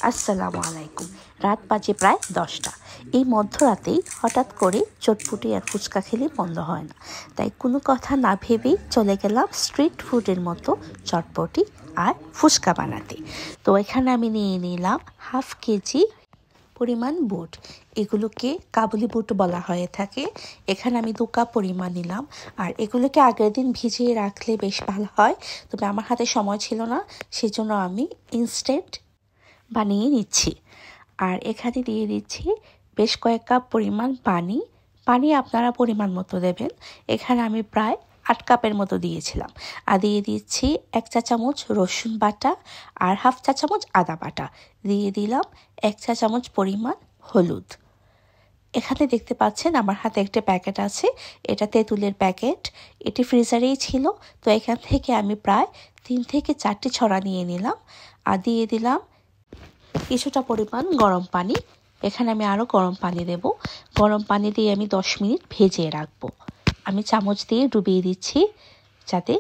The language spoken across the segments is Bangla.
আসসালামু আলাইকুম। রাত বাজে প্রায় 10টা। এই মধ্যরাতেই হঠাৎ করে চটপটি আর ফুচকা খেলে বন্ধ হয় না, তাই কোনো কথা না ভেবেই চলে গেলাম স্ট্রিট ফুডের মতো চটপটি আর ফুচকা বানাতে। তো এখানে আমি নিয়ে নিলাম হাফ কেজি পরিমাণ বুট। এগুলোকে কাবুলি বুট বলা হয়ে থাকে। এখানে আমি 2 কাপ পরিমাণ নিলাম। আর এগুলোকে আগের দিন ভিজিয়ে রাখলে বেশ ভালো হয়, তবে আমার হাতে সময় ছিল না, সেজন্য আমি ইনস্ট্যান্ট বানিয়ে নিচ্ছি। আর এখানে দিয়ে দিচ্ছি বেশ কয়েক কাপ পরিমাণ পানি। পানি আপনারা পরিমাণ মতো দেবেন। এখানে আমি প্রায় 8 কাপের মতো দিয়েছিলাম। আর দিয়ে দিচ্ছি 1 চা চামচ রসুন বাটা আর হাফ চা চামচ আদা বাটা। দিয়ে দিলাম 1 চা চামচ পরিমাণ হলুদ। এখানে দেখতে পাচ্ছেন আমার হাতে একটা প্যাকেট আছে, এটা তেঁতুলের প্যাকেট। এটি ফ্রিজারেই ছিল, তো এখান থেকে আমি প্রায় 3 থেকে 4টি ছড়া নিয়ে নিলাম। আর দিয়ে দিলাম কিছুটা পরিমাণ গরম পানি। এখানে আমি আরও গরম পানি দেব। গরম পানি দিয়ে আমি 10 মিনিট ভেজিয়ে রাখবো। আমি চামচ দিয়ে ডুবিয়ে দিচ্ছি যাতে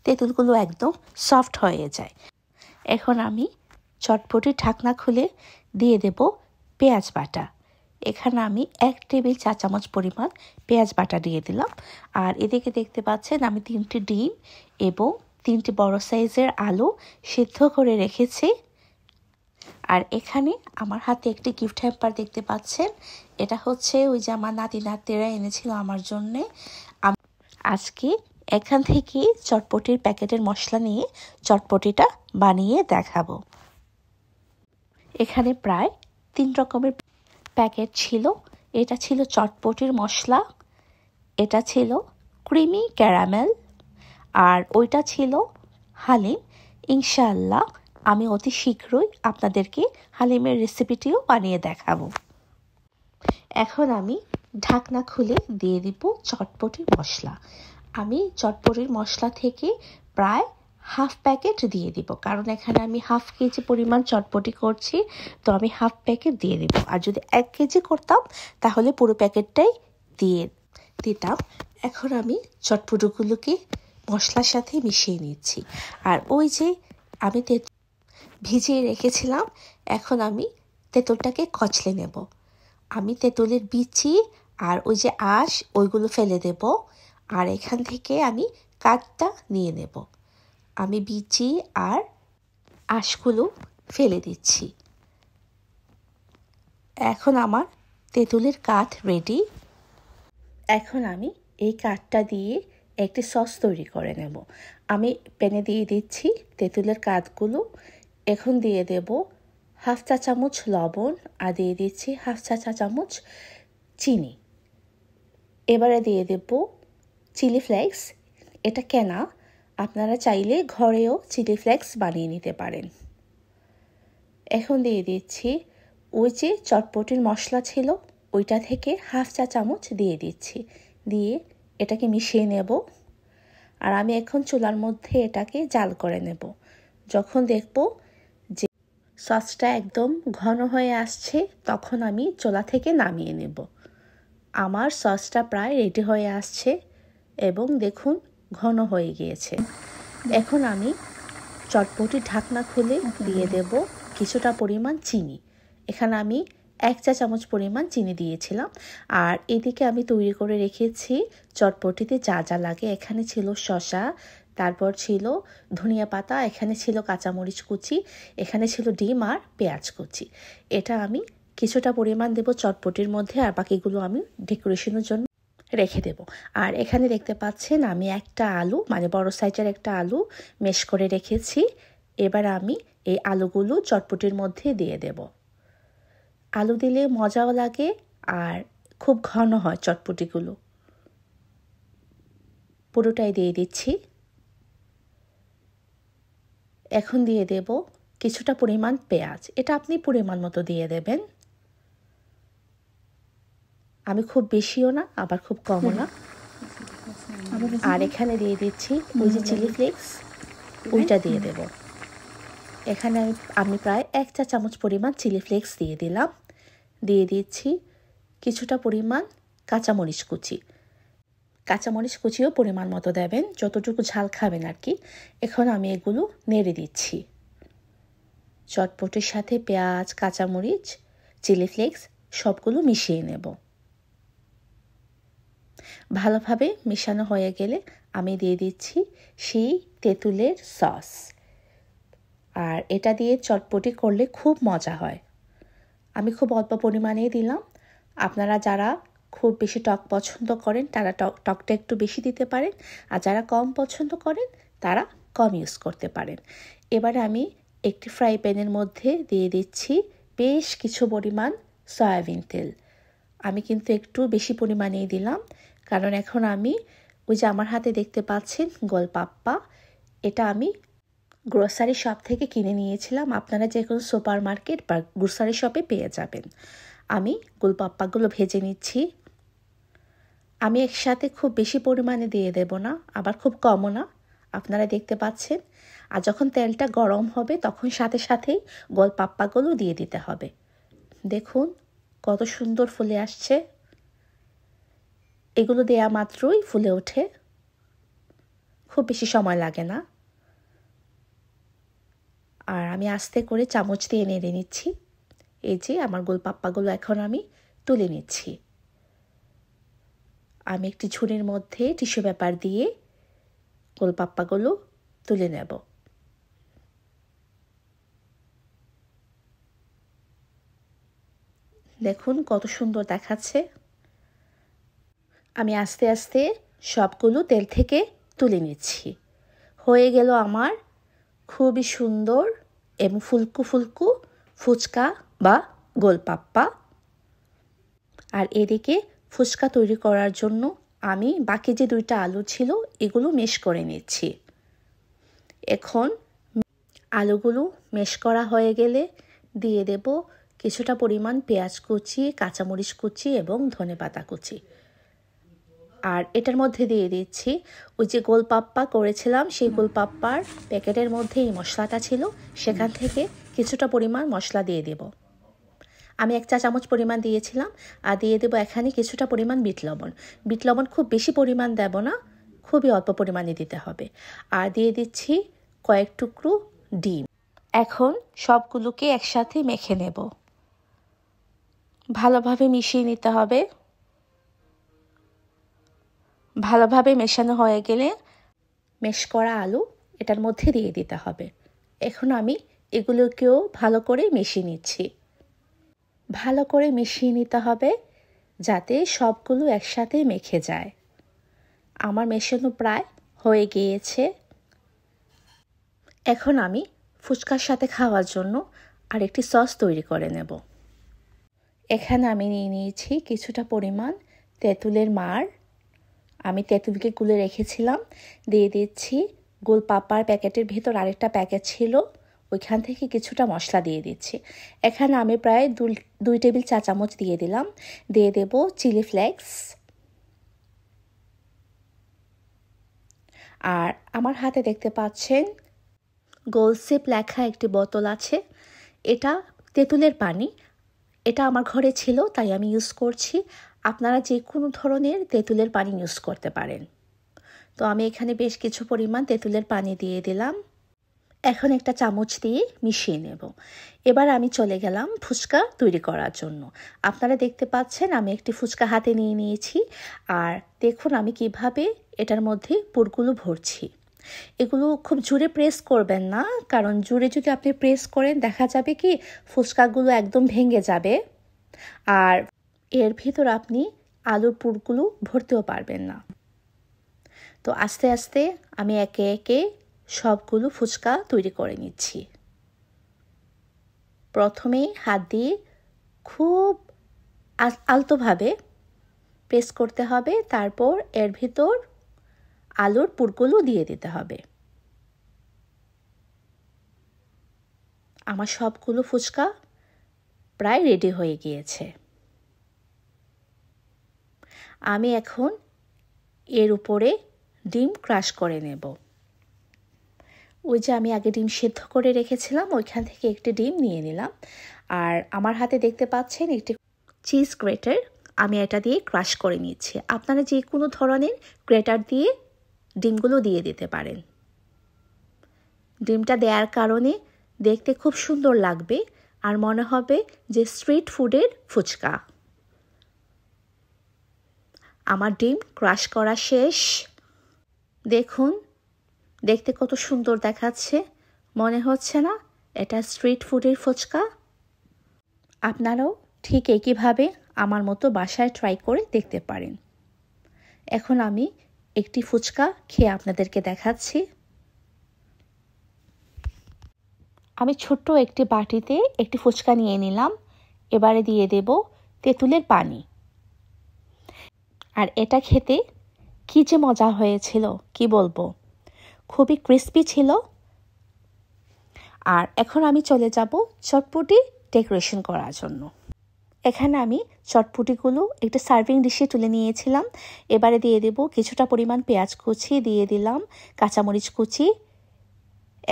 তেঁতুলগুলো একদম সফট হয়ে যায়। এখন আমি চটপটির ঢাকনা খুলে দিয়ে দেব পেঁয়াজ বাটা। এখানে আমি 1 টেবিল চা চামচ পরিমাণ পেঁয়াজ বাটা দিয়ে দিলাম। আর এদিকে দেখতে পাচ্ছেন আমি 3টি ডিম এবং 3টি বড় সাইজের আলু সিদ্ধ করে রেখেছি। আর এখানে আমার হাতে একটি গিফট হ্যাম্পার দেখতে পাচ্ছেন। এটা হচ্ছে ওই যে আমার নাতি নাতিরা এনেছিল আমার জন্যে। আজকে এখান থেকে চটপটির প্যাকেটের মশলা নিয়ে চটপটিটা বানিয়ে দেখাবো। এখানে প্রায় 3 রকমের প্যাকেট ছিল। এটা ছিল চটপটির মশলা, এটা ছিল ক্রিমি ক্যারামেল, আর ওইটা ছিল হালিম। ইনশাআল্লাহ আমি অতি শীঘ্রই আপনাদেরকে হালিমের রেসিপিটিও বানিয়ে দেখাবো। এখন আমি ঢাকনা খুলে দিয়ে দিব চটপটির মশলা। আমি চটপটির মশলা থেকে প্রায় হাফ প্যাকেট দিয়ে দিব, কারণ এখানে আমি হাফ কেজি পরিমাণ চটপটি করছি, তো আমি হাফ প্যাকেট দিয়ে দিব। আর যদি 1 কেজি করতাম তাহলে পুরো প্যাকেটটাই দিয়ে দিতাম। এখন আমি চটপটিগুলোকে মশলার সাথে মিশিয়ে নিচ্ছি। আর ওই যে আমি ভিজিয়ে রেখেছিলাম, এখন আমি তেঁতুলটাকে কচলে নেব। আমি তেঁতুলের বিচি আর ওই যে আঁশ ওইগুলো ফেলে দেব। আর এখান থেকে আমি কাঠটা নিয়ে নেব। আমি বিচি আর আঁশগুলো ফেলে দিচ্ছি। এখন আমার তেঁতুলের কাঠ রেডি। এখন আমি এই কাঠটা দিয়ে একটি সস তৈরি করে নেব। আমি প্যানে দিয়ে দিচ্ছি তেঁতুলের কাঠগুলো। এখন দিয়ে দেব হাফ চা চামচ লবণ আর দিয়ে দিচ্ছি হাফ চা চামচ চিনি। এবারে দিয়ে দেব চিলি ফ্লেক্স। এটা কেনা, আপনারা চাইলে ঘরেও চিলি ফ্লেক্স বানিয়ে নিতে পারেন। এখন দিয়ে দিচ্ছি ওই যে চটপটির মশলা ছিল ওইটা থেকে হাফ চা চামচ দিয়ে দিচ্ছি। দিয়ে এটাকে মিশিয়ে নেব। আর আমি এখন চুলার মধ্যে এটাকে জাল করে নেব। যখন দেখব যে সসটা একদম ঘন হয়ে আসছে, তখন আমি চুলা থেকে নামিয়ে নেব। আমার সসটা প্রায় রেডি হয়ে আসছে এবং দেখুন ঘন হয়ে গিয়েছে। এখন আমি চটপটির ঢাকনা খুলে দিয়ে দেব কিছুটা পরিমাণ চিনি। এখানে আমি 1 চা চামচ পরিমাণ চিনি দিয়েছিলাম। আর এদিকে আমি তৈরি করে রেখেছি চটপটিতে যা যা লাগে। এখানে ছিল শসা, তারপর ছিল ধনিয়া পাতা, এখানে ছিল কাঁচামরিচ কুচি, এখানে ছিল ডিম আর পেঁয়াজ কুচি। এটা আমি কিছুটা পরিমাণ দেব চটপটির মধ্যে, আর বাকিগুলো আমি ডেকোরেশনের জন্য রেখে দেব। আর এখানে দেখতে পাচ্ছেন আমি একটা আলু, মানে বড় সাইজের একটা আলু মেশ করে রেখেছি। এবার আমি এই আলুগুলো চটপটির মধ্যে দিয়ে দেব। আলু দিলে মজাও লাগে আর খুব ঘন হয় চটপটিগুলো। পুরোটাই দিয়ে দিচ্ছি। এখন দিয়ে দেব কিছুটা পরিমাণ পেঁয়াজ। এটা আপনি পরিমাণ মতো দিয়ে দেবেন। আমি খুব বেশিও না আবার খুব কমও না। আর এখানে দিয়ে দিচ্ছি ওই যে চিলি ফ্লেক্স, ওইটা দিয়ে দেব। এখানে আমি প্রায় 1 চা চামচ পরিমাণ চিলি ফ্লেক্স দিয়ে দিলাম। দিয়ে দিচ্ছি কিছুটা পরিমাণ কাঁচামরিচ কুচি। কাঁচামরিচ কুচিও পরিমাণ মতো দেবেন, যতটুকু ঝাল খাবেন আর কি। এখন আমি এগুলো নেড়ে দিচ্ছি। চটপটির সাথে পেঁয়াজ, কাঁচামরিচ, চিলি ফ্লেক্স সবগুলো মিশিয়ে নেব। ভালোভাবে মেশানো হয়ে গেলে আমি দিয়ে দিচ্ছি সেই তেঁতুলের সস। আর এটা দিয়ে চটপটি করলে খুব মজা হয়। আমি খুব অল্প পরিমাণেই দিলাম। আপনারা যারা খুব বেশি টক পছন্দ করেন তারা টকটা একটু বেশি দিতে পারেন, আর যারা কম পছন্দ করেন তারা কম ইউজ করতে পারেন। এবার আমি একটি ফ্রাই প্যানের মধ্যে দিয়ে দিচ্ছি বেশ কিছু পরিমাণ সয়াবিন তেল। আমি কিন্তু একটু বেশি পরিমাণেই দিলাম, কারণ এখন আমি ওই যে আমার হাতে দেখতে পাচ্ছেন গোলপাপ্পা, এটা আমি গ্রোসারি শপ থেকে কিনে নিয়েছিলাম। আপনারা যে কোনো সুপার মার্কেট বা গ্রোসারি শপে পেয়ে যাবেন। আমি গোলপাপ্পাগুলো ভেজে নিচ্ছি। আমি একসাথে খুব বেশি পরিমাণে দিয়ে দেব না, আবার খুব কমও না, আপনারা দেখতে পাচ্ছেন। আর যখন তেলটা গরম হবে তখন সাথে সাথেই গোলপাপ্পাগুলো দিয়ে দিতে হবে। দেখুন কত সুন্দর ফুলে আসছে। এগুলো দেয়া মাত্রই ফুলে ওঠে, খুব বেশি সময় লাগে না। আর আমি আস্তে করে চামচ দিয়ে নেড়ে নিচ্ছি। এই যে আমার গোলপাপ্পাগুলো এখন আমি তুলে নিচ্ছি। আমি একটি ঝুড়ির মধ্যে টিস্যু পেপার দিয়ে গোলপাপ্পাগুলো তুলে নেব। দেখুন কত সুন্দর দেখাচ্ছে। আমি আস্তে আস্তে সবগুলো তেল থেকে তুলে নিচ্ছি। হয়ে গেল আমার খুবই সুন্দর এবং ফুলকু ফুলকু ফুচকা বা গোলপাপ্পা। আর এদিকে ফুচকা তৈরি করার জন্য আমি বাকি যে 2টা আলু ছিল এগুলো মেশ করে নিচ্ছি। এখন আলুগুলো মেশ করা হয়ে গেলে দিয়ে দেব কিছুটা পরিমাণ পেঁয়াজ কুচি, কাঁচামরিচ কুচি এবং ধনেপাতা কুচি। আর এটার মধ্যে দিয়ে দিচ্ছি ওই যে গোলপাপ্পা করেছিলাম, সেই গোলপাপ্পার প্যাকেটের মধ্যে এই মশলাটা ছিল, সেখান থেকে কিছুটা পরিমাণ মশলা দিয়ে দেব। আমি 1 চা চামচ পরিমাণ দিয়েছিলাম। আর দিয়ে দেব এখানে কিছুটা পরিমাণ বিট লবণ। বিট লবণ খুব বেশি পরিমাণ দেব না, খুবই অল্প পরিমাণে দিতে হবে। আর দিয়ে দিচ্ছি কয়েক টুকরো ডিম। এখন সবগুলোকে একসাথে মেখে নেব। ভালোভাবে মিশিয়ে নিতে হবে। ভালোভাবে মেশানো হয়ে গেলে মেশ করা আলু এটার মধ্যে দিয়ে দিতে হবে। এখন আমি এগুলোকেও ভালো করে মিশিয়ে নিচ্ছি। ভালো করে মিশিয়ে নিতে হবে যাতে সবগুলো একসাথে মেখে যায়। আমার মেশানো প্রায় হয়ে গিয়েছে। এখন আমি ফুচকার সাথে খাওয়ার জন্য আরেকটি সস তৈরি করে নেব। এখানে আমি নিয়ে নিয়েছি কিছুটা পরিমাণ তেঁতুলের মাড়। আমি তেঁতুলকে গুলে রেখেছিলাম। দিয়ে দিচ্ছি গোলপাপ্পার প্যাকেটের ভেতর আরেকটা প্যাকেট ছিল, ওইখান থেকে কিছুটা মশলা দিয়ে দিচ্ছি। এখানে আমি প্রায় 2 টেবিল চা চামচ দিয়ে দিলাম। দিয়ে দেব চিলি ফ্লেক্স। আর আমার হাতে দেখতে পাচ্ছেন গোলসিপ লেখা একটি বোতল আছে, এটা তেঁতুলের পানি। এটা আমার ঘরে ছিল তাই আমি ইউজ করছি। আপনারা যে কোনো ধরনের তেঁতুলের পানি ইউজ করতে পারেন। তো আমি এখানে বেশ কিছু পরিমাণ তেঁতুলের পানি দিয়ে দিলাম। এখন একটা চামচ দিয়ে মিশিয়ে নেব। এবার আমি চলে গেলাম ফুচকা তৈরি করার জন্য। আপনারা দেখতে পাচ্ছেন আমি একটি ফুচকা হাতে নিয়ে নিয়েছি। আর দেখুন আমি কিভাবে এটার মধ্যে পুরগুলো ভরছি। এগুলো খুব জোরে প্রেস করবেন না, কারণ জোরে যদি আপনি প্রেস করেন দেখা যাবে কি ফুচকাগুলো একদম ভেঙে যাবে, আর এর ভিতর আপনি আলুর পুরগুলো ভরতেও পারবেন না। তো আস্তে আস্তে আমি একে একে সবগুলো ফুচকা তৈরি করে নিচ্ছি। প্রথমেই হাত দিয়ে খুব আলতোভাবে প্রেস করতে হবে, তারপর এর ভিতর আলুর পুরগুলো দিয়ে দিতে হবে। আমার সবগুলো ফুচকা প্রায় রেডি হয়ে গিয়েছে। আমি এখন এর উপরে ডিম ক্রাশ করে নেব। ওই যে আমি আগে ডিম সেদ্ধ করে রেখেছিলাম, ওইখান থেকে একটি ডিম নিয়ে নিলাম। আর আমার হাতে দেখতে পাচ্ছেন একটি চিজ গ্রেটার, আমি এটা দিয়ে ক্রাশ করে নিচ্ছি। আপনারা যে কোনো ধরনের গ্রেটার দিয়ে ডিমগুলো দিয়ে দিতে পারেন। ডিমটা দেওয়ার কারণে দেখতে খুব সুন্দর লাগবে আর মনে হবে যে স্ট্রিট ফুডের ফুচকা। আমার ডিম ক্রাশ করা শেষ। দেখুন, দেখতে কত সুন্দর দেখাচ্ছে। মনে হচ্ছে না এটা স্ট্রিট ফুডের ফুচকা? আপনারাও ঠিক একইভাবে আমার মতো বাসায় ট্রাই করে দেখতে পারেন। এখন আমি একটি ফুচকা খেয়ে আপনাদেরকে দেখাচ্ছি। আমি ছোট্ট একটি বাটিতে একটি ফুচকা নিয়ে নিলাম। এবারে দিয়ে দেব তেঁতুলের পানি। আর এটা খেতে কী যে মজা হয়েছিল, কি বলবো, খুবই ক্রিস্পি ছিল। আর এখন আমি চলে যাব চটপটি ডেকোরেশন করার জন্য। এখানে আমি চটপটিগুলো একটা সার্ভিং ডিশে তুলে নিয়েছিলাম। এবারে দিয়ে দেব কিছুটা পরিমাণ পেঁয়াজ কুচি, দিয়ে দিলাম কাঁচামরিচ কুচি,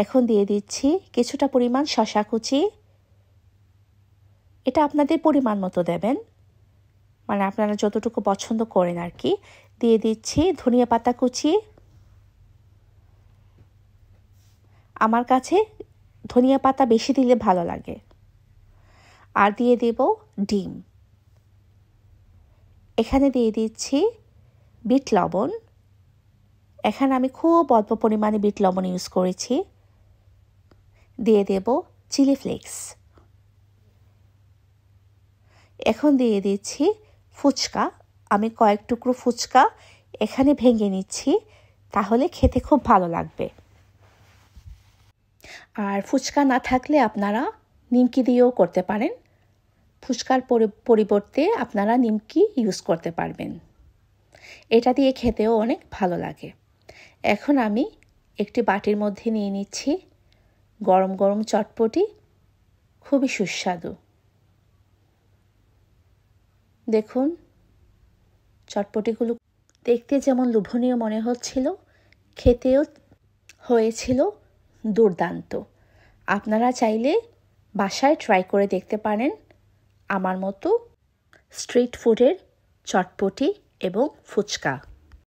এখন দিয়ে দিচ্ছি কিছুটা পরিমাণ শসা কুচি। এটা আপনাদের পরিমাণ মতো দেবেন, মানে আপনারা যতটুকু পছন্দ করেন আর কি। দিয়ে দিচ্ছি ধনিয়া পাতা কুচি। আমার কাছে ধনিয়া পাতা বেশি দিলে ভালো লাগে। আর দিয়ে দেব ডিম। এখানে দিয়ে দিচ্ছি বিট লবণ। এখানে আমি খুব অল্প পরিমাণে বিট লবণ ইউজ করেছি। দিয়ে দেব চিলি ফ্লেক্স। এখন দিয়ে দিচ্ছি ফুচকা। আমি কয়েক টুকরো ফুচকা এখানে ভেঙে নিচ্ছি, তাহলে খেতে খুব ভালো লাগবে। আর ফুচকা না থাকলে আপনারা নিমকি দিয়েও করতে পারেন। ফুচকার পরিবর্তে আপনারা নিমকি ইউজ করতে পারবেন। এটা দিয়ে খেতেও অনেক ভালো লাগে। এখন আমি একটি বাটির মধ্যে নিয়ে নিচ্ছি গরম গরম চটপটি, খুবই সুস্বাদু। দেখুন, চটপটিগুলো দেখতে যেমন লোভনীয় মনে হচ্ছিল, খেতেও হয়েছিল দুর্দান্ত। আপনারা চাইলে বাসায় ট্রাই করে দেখতে পারেন আমার মতো স্ট্রিট ফুডের চটপটি এবং ফুচকা।